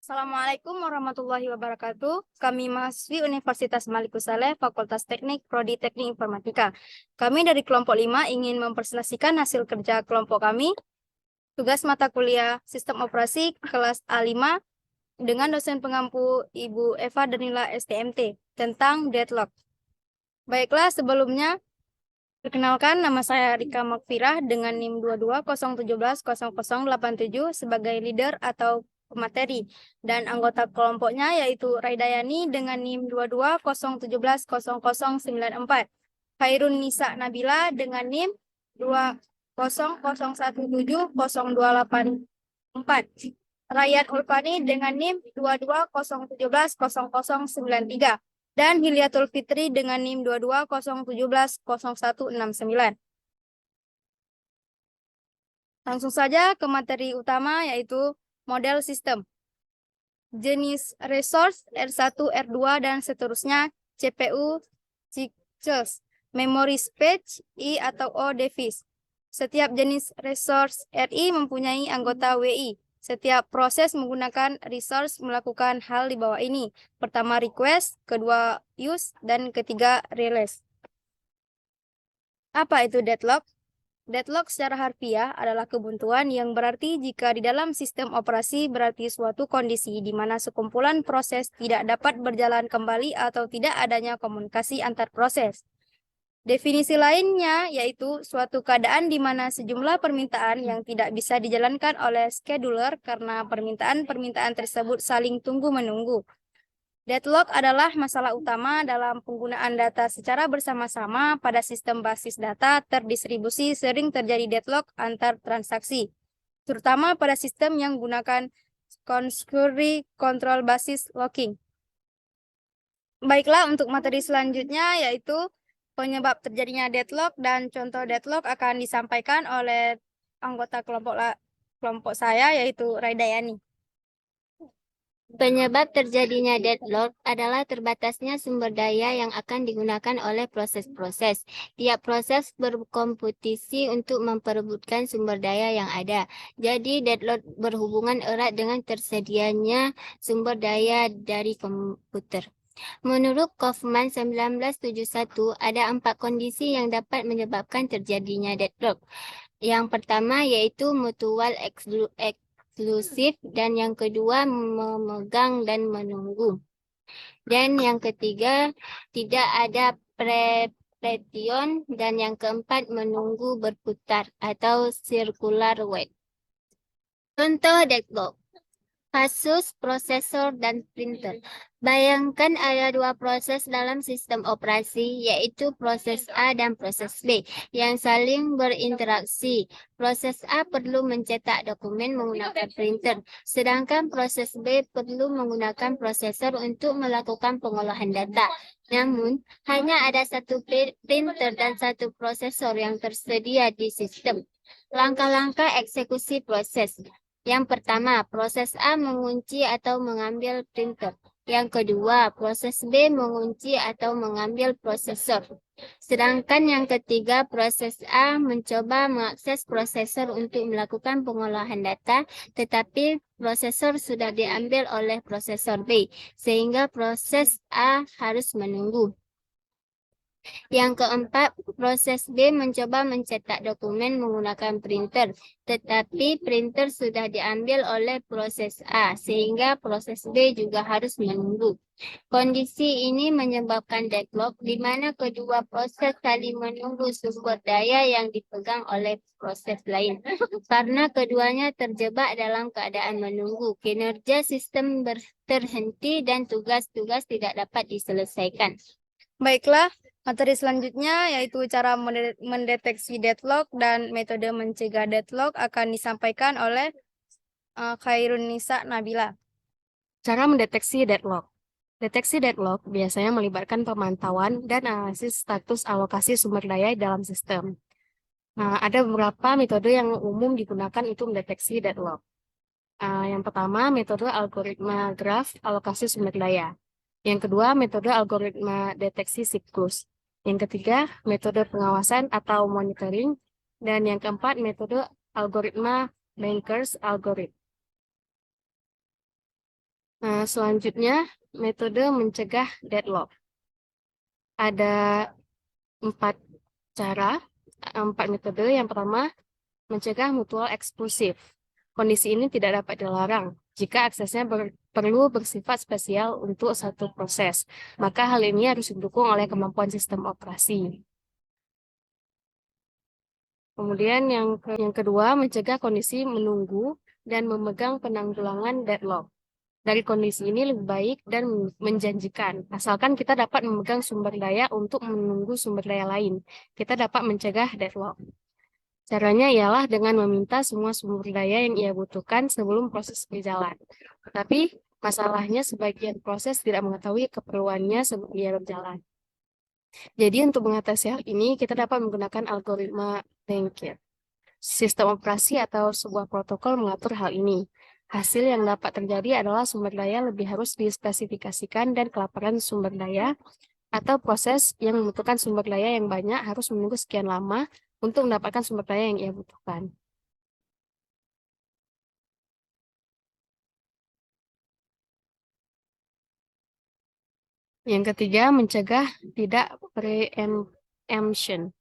Assalamualaikum warahmatullahi wabarakatuh. Kami mahasiswi Universitas Malikus Saleh, Fakultas Teknik, Prodi Teknik Informatika. Kami dari kelompok 5 ingin mempresentasikan hasil kerja kelompok kami, tugas mata kuliah Sistem Operasi kelas A5 dengan dosen pengampu Ibu Eva Danila STMT tentang deadlock. Baiklah, sebelumnya perkenalkan, nama saya Rika Makfirah dengan NIM 2201700087 sebagai leader atau pemateri, dan anggota kelompoknya yaitu Raidayani dengan NIM 2201700094, Khairun Nisa Nabila dengan NIM 200170284, Rayyan Ulfani dengan NIM 2201700093, dan Hilyatul Fitri dengan NIM 2201700169. Langsung saja ke materi utama, yaitu model sistem. Jenis resource R1, R2, dan seterusnya, CPU, CICES, memory space, I atau O device. Setiap jenis resource RI mempunyai anggota WI. Setiap proses menggunakan resource melakukan hal di bawah ini. Pertama request, kedua use, dan ketiga release. Apa itu deadlock? Deadlock secara harfiah adalah kebuntuan yang berarti jika di dalam sistem operasi berarti suatu kondisi di mana sekumpulan proses tidak dapat berjalan kembali atau tidak adanya komunikasi antar proses. Definisi lainnya yaitu suatu keadaan di mana sejumlah permintaan yang tidak bisa dijalankan oleh scheduler karena permintaan-permintaan tersebut saling tunggu-menunggu. Deadlock adalah masalah utama dalam penggunaan data secara bersama-sama pada sistem basis data terdistribusi. Sering terjadi deadlock antar transaksi, terutama pada sistem yang menggunakan concurrent control basis locking. Baiklah, untuk materi selanjutnya yaitu penyebab terjadinya deadlock, dan contoh deadlock akan disampaikan oleh anggota kelompok saya yaitu Raidayani. Penyebab terjadinya deadlock adalah terbatasnya sumber daya yang akan digunakan oleh proses-proses. Tiap proses berkompetisi untuk memperebutkan sumber daya yang ada. Jadi deadlock berhubungan erat dengan tersedianya sumber daya dari komputer. Menurut Kaufman 1971, ada 4 kondisi yang dapat menyebabkan terjadinya deadlock. Yang pertama yaitu mutual eksklusif, dan yang kedua memegang dan menunggu. Dan yang ketiga tidak ada prepletion, dan yang keempat menunggu berputar atau circular wait. Contoh deadlock. Kasus prosesor dan printer. Bayangkan ada 2 proses dalam sistem operasi, yaitu proses A dan proses B, yang saling berinteraksi. Proses A perlu mencetak dokumen menggunakan printer, sedangkan proses B perlu menggunakan prosesor untuk melakukan pengolahan data. Namun, hanya ada satu printer dan satu prosesor yang tersedia di sistem. Langkah-langkah eksekusi proses. Yang pertama, proses A mengunci atau mengambil printer. Yang kedua, proses B mengunci atau mengambil prosesor. Sedangkan yang ketiga, proses A mencoba mengakses prosesor untuk melakukan pengolahan data, tetapi prosesor sudah diambil oleh prosesor B, sehingga proses A harus menunggu. Yang keempat, proses B mencoba mencetak dokumen menggunakan printer, tetapi printer sudah diambil oleh proses A, sehingga proses B juga harus menunggu. Kondisi ini menyebabkan deadlock di mana kedua proses saling menunggu sumber daya yang dipegang oleh proses lain. Karena keduanya terjebak dalam keadaan menunggu, kinerja sistem terhenti dan tugas-tugas tidak dapat diselesaikan. Baiklah, materi selanjutnya yaitu cara mendeteksi deadlock dan metode mencegah deadlock akan disampaikan oleh Khairun Nisa Nabila. Cara mendeteksi deadlock. Deteksi deadlock biasanya melibatkan pemantauan dan analisis status alokasi sumber daya dalam sistem. Nah, ada beberapa metode yang umum digunakan untuk mendeteksi deadlock. Yang pertama, metode algoritma graf alokasi sumber daya. Yang kedua, metode algoritma deteksi siklus. Yang ketiga, metode pengawasan atau monitoring. Dan yang keempat, metode algoritma Bankers algorithm. Selanjutnya, metode mencegah deadlock. Ada 4 cara, 4 metode. Yang pertama, mencegah mutual eksklusif. Kondisi ini tidak dapat dilarang jika aksesnya perlu bersifat spesial untuk satu proses. Maka hal ini harus didukung oleh kemampuan sistem operasi. Kemudian yang kedua, mencegah kondisi menunggu dan memegang penanggulangan deadlock. Dari kondisi ini lebih baik dan menjanjikan, asalkan kita dapat memegang sumber daya untuk menunggu sumber daya lain. Kita dapat mencegah deadlock. Caranya ialah dengan meminta semua sumber daya yang ia butuhkan sebelum proses berjalan. Tetapi masalahnya sebagian proses tidak mengetahui keperluannya sebelum ia berjalan. Jadi untuk mengatasi hal ini, kita dapat menggunakan algoritma Bankit. Sistem operasi atau sebuah protokol mengatur hal ini. Hasil yang dapat terjadi adalah sumber daya lebih harus dispesifikasikan dan kelaparan sumber daya atau proses yang membutuhkan sumber daya yang banyak harus menunggu sekian lama untuk mendapatkan sumber daya yang ia butuhkan. Yang ketiga, mencegah tidak preemption.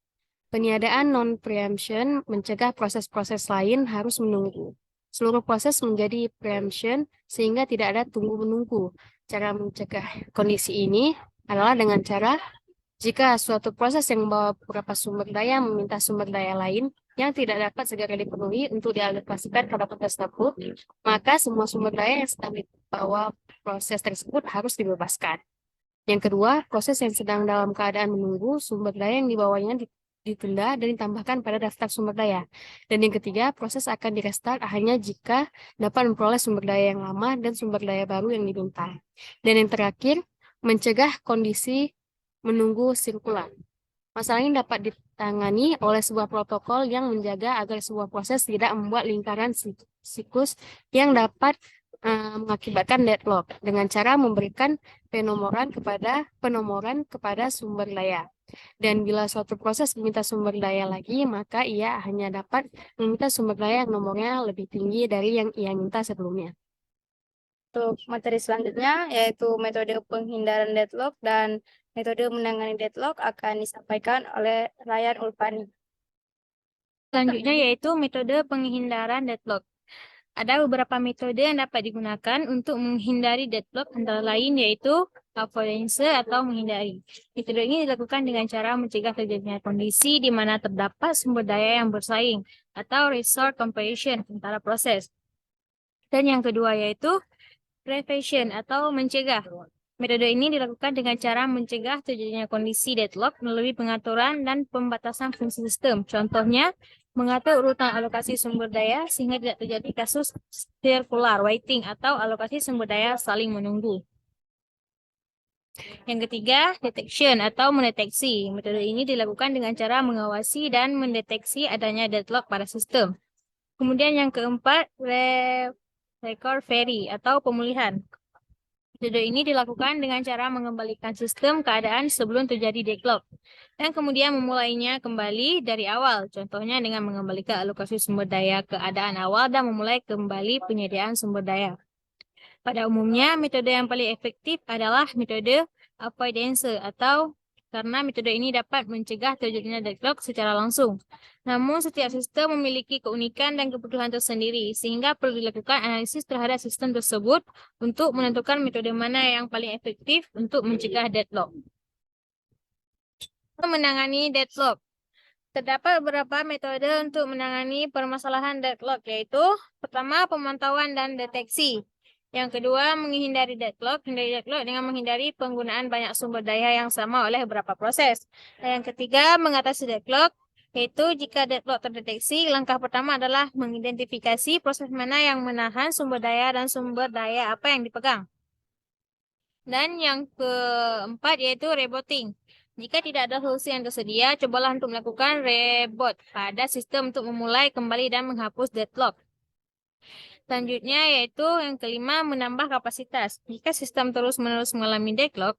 Peniadaan non-preemption mencegah proses-proses lain harus menunggu. Seluruh proses menjadi preemption sehingga tidak ada tunggu-menunggu. Cara mencegah kondisi ini adalah dengan cara jika suatu proses yang membawa beberapa sumber daya meminta sumber daya lain yang tidak dapat segera dipenuhi untuk dialokasikan pada proses tersebut, maka semua sumber daya yang sedang dibawa proses tersebut harus dibebaskan. Yang kedua, proses yang sedang dalam keadaan menunggu, sumber daya yang dibawanya ditunda dan ditambahkan pada daftar sumber daya. Dan yang ketiga, proses akan direstart hanya jika dapat memperoleh sumber daya yang lama dan sumber daya baru yang diminta. Dan yang terakhir, mencegah kondisi menunggu sirkular. Masalah ini dapat ditangani oleh sebuah protokol yang menjaga agar sebuah proses tidak membuat lingkaran siklus yang dapat mengakibatkan deadlock dengan cara memberikan penomoran kepada sumber daya. Dan bila suatu proses meminta sumber daya lagi, maka ia hanya dapat meminta sumber daya yang nomornya lebih tinggi dari yang ia minta sebelumnya. Untuk materi selanjutnya, yaitu metode penghindaran deadlock dan metode menangani deadlock akan disampaikan oleh Ryan Ulfani. Selanjutnya yaitu metode penghindaran deadlock. Ada beberapa metode yang dapat digunakan untuk menghindari deadlock, antara lain yaitu avoidance atau menghindari. Metode ini dilakukan dengan cara mencegah terjadinya kondisi di mana terdapat sumber daya yang bersaing atau resource competition antara proses. Dan yang kedua yaitu prevention atau mencegah. Metode ini dilakukan dengan cara mencegah terjadinya kondisi deadlock melalui pengaturan dan pembatasan fungsi sistem. Contohnya, mengatur urutan alokasi sumber daya sehingga tidak terjadi kasus circular waiting atau alokasi sumber daya saling menunggu. Yang ketiga, detection atau mendeteksi. Metode ini dilakukan dengan cara mengawasi dan mendeteksi adanya deadlock pada sistem. Kemudian yang keempat, recovery atau pemulihan. Metode ini dilakukan dengan cara mengembalikan sistem keadaan sebelum terjadi deadlock dan kemudian memulainya kembali dari awal. Contohnya dengan mengembalikan alokasi sumber daya keadaan awal dan memulai kembali penyediaan sumber daya. Pada umumnya, metode yang paling efektif adalah metode avoidance atau karena metode ini dapat mencegah terjadinya deadlock secara langsung. Namun, setiap sistem memiliki keunikan dan kebutuhan tersendiri, sehingga perlu dilakukan analisis terhadap sistem tersebut untuk menentukan metode mana yang paling efektif untuk mencegah deadlock. Menangani deadlock. Terdapat beberapa metode untuk menangani permasalahan deadlock, yaitu pertama, pemantauan dan deteksi. Yang kedua, menghindari deadlock. Hindari deadlock dengan menghindari penggunaan banyak sumber daya yang sama oleh beberapa proses. Dan yang ketiga, mengatasi deadlock, yaitu jika deadlock terdeteksi, langkah pertama adalah mengidentifikasi proses mana yang menahan sumber daya dan sumber daya apa yang dipegang. Dan yang keempat yaitu rebooting. Jika tidak ada solusi yang tersedia, cobalah untuk melakukan reboot pada sistem untuk memulai kembali dan menghapus deadlock. Selanjutnya yaitu yang kelima, menambah kapasitas. Jika sistem terus-menerus mengalami deadlock,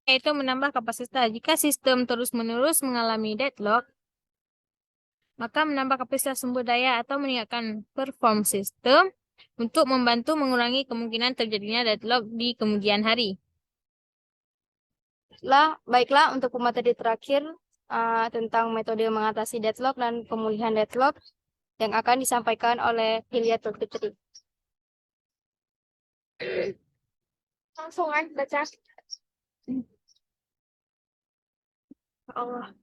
yaitu menambah kapasitas. Jika sistem terus-menerus mengalami deadlock, maka menambah kapasitas sumber daya atau meningkatkan perform sistem untuk membantu mengurangi kemungkinan terjadinya deadlock di kemudian hari. Baiklah, untuk pemateri terakhir tentang metode mengatasi deadlock dan pemulihan deadlock yang akan disampaikan oleh Hilyatul Fitri. Langsung kan baca. Allah.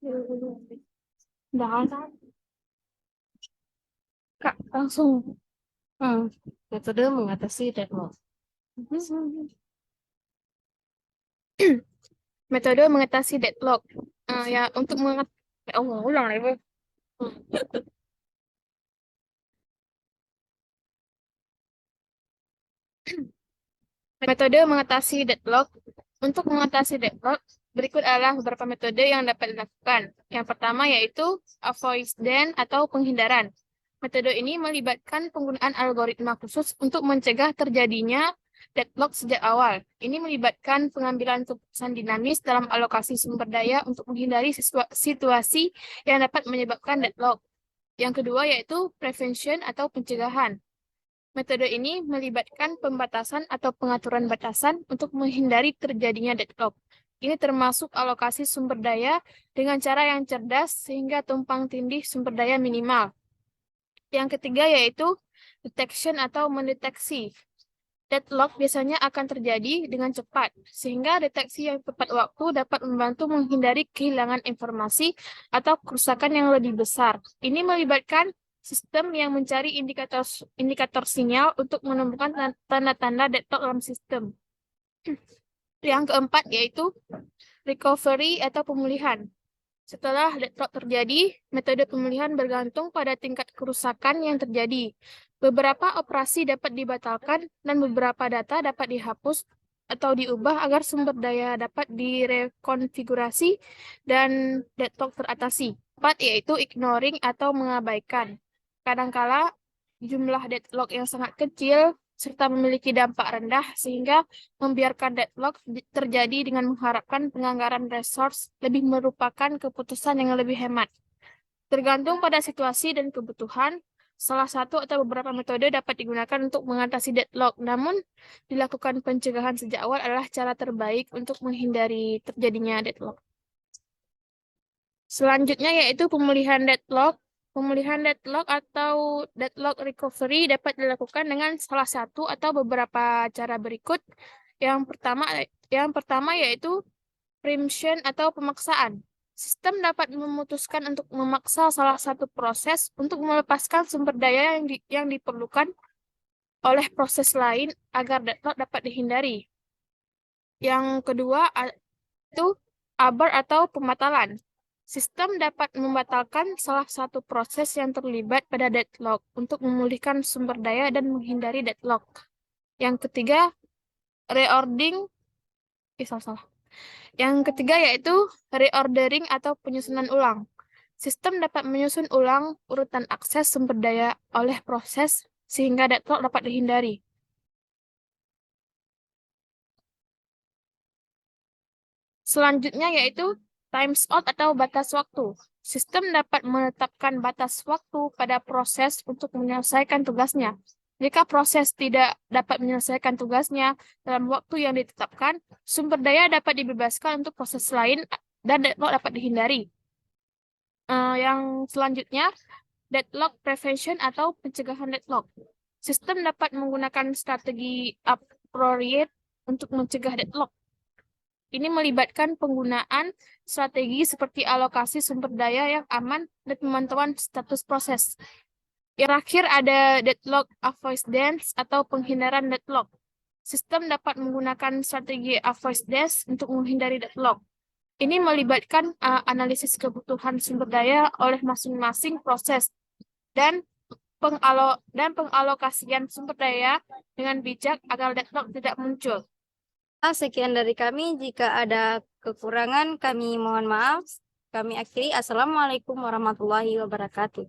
Udah kan? Kak, langsung. Metode mengatasi deadlock. Metode mengatasi deadlock. Ya, untuk mengatasi... Oh, ulang lagi. Metode mengatasi deadlock. Untuk mengatasi deadlock, berikut adalah beberapa metode yang dapat dilakukan. Yang pertama yaitu avoidance atau penghindaran. Metode ini melibatkan penggunaan algoritma khusus untuk mencegah terjadinya deadlock sejak awal. Ini melibatkan pengambilan keputusan dinamis dalam alokasi sumber daya untuk menghindari situasi yang dapat menyebabkan deadlock. Yang kedua yaitu prevention atau pencegahan. Metode ini melibatkan pembatasan atau pengaturan batasan untuk menghindari terjadinya deadlock. Ini termasuk alokasi sumber daya dengan cara yang cerdas sehingga tumpang tindih sumber daya minimal. Yang ketiga yaitu detection atau mendeteksi. Deadlock biasanya akan terjadi dengan cepat, sehingga deteksi yang tepat waktu dapat membantu menghindari kehilangan informasi atau kerusakan yang lebih besar. Ini melibatkan sistem yang mencari indikator sinyal untuk menemukan tanda-tanda deadlock dalam sistem. Yang keempat yaitu recovery atau pemulihan. Setelah deadlock terjadi, metode pemulihan bergantung pada tingkat kerusakan yang terjadi. Beberapa operasi dapat dibatalkan dan beberapa data dapat dihapus atau diubah agar sumber daya dapat direkonfigurasi dan deadlock teratasi. Empat yaitu ignoring atau mengabaikan. Kadangkala jumlah deadlock yang sangat kecil serta memiliki dampak rendah sehingga membiarkan deadlock terjadi dengan mengharapkan penganggaran resource lebih merupakan keputusan yang lebih hemat. Tergantung pada situasi dan kebutuhan, salah satu atau beberapa metode dapat digunakan untuk mengatasi deadlock, namun dilakukan pencegahan sejak awal adalah cara terbaik untuk menghindari terjadinya deadlock. Selanjutnya yaitu pemulihan deadlock. Pemulihan deadlock atau deadlock recovery dapat dilakukan dengan salah satu atau beberapa cara berikut. Yang pertama yaitu preemption atau pemaksaan. Sistem dapat memutuskan untuk memaksa salah satu proses untuk melepaskan sumber daya yang diperlukan oleh proses lain agar deadlock dapat dihindari. Yang kedua itu abort atau pembatalan. Sistem dapat membatalkan salah satu proses yang terlibat pada deadlock untuk memulihkan sumber daya dan menghindari deadlock. Yang ketiga, reordering. Yang ketiga yaitu reordering atau penyusunan ulang. Sistem dapat menyusun ulang urutan akses sumber daya oleh proses sehingga deadlock dapat dihindari. Selanjutnya yaitu times out atau batas waktu. Sistem dapat menetapkan batas waktu pada proses untuk menyelesaikan tugasnya. Jika proses tidak dapat menyelesaikan tugasnya dalam waktu yang ditetapkan, sumber daya dapat dibebaskan untuk proses lain dan deadlock dapat dihindari. Yang selanjutnya, deadlock prevention atau pencegahan deadlock. Sistem dapat menggunakan strategi appropriate untuk mencegah deadlock. Ini melibatkan penggunaan strategi seperti alokasi sumber daya yang aman dan pemantauan status proses. Yang terakhir ada deadlock avoidance atau penghindaran deadlock. Sistem dapat menggunakan strategi avoidance untuk menghindari deadlock. Ini melibatkan analisis kebutuhan sumber daya oleh masing-masing proses dan pengalokasian sumber daya dengan bijak agar deadlock tidak muncul. Sekian dari kami. Jika ada kekurangan, kami mohon maaf. Kami akhiri. Assalamualaikum warahmatullahi wabarakatuh.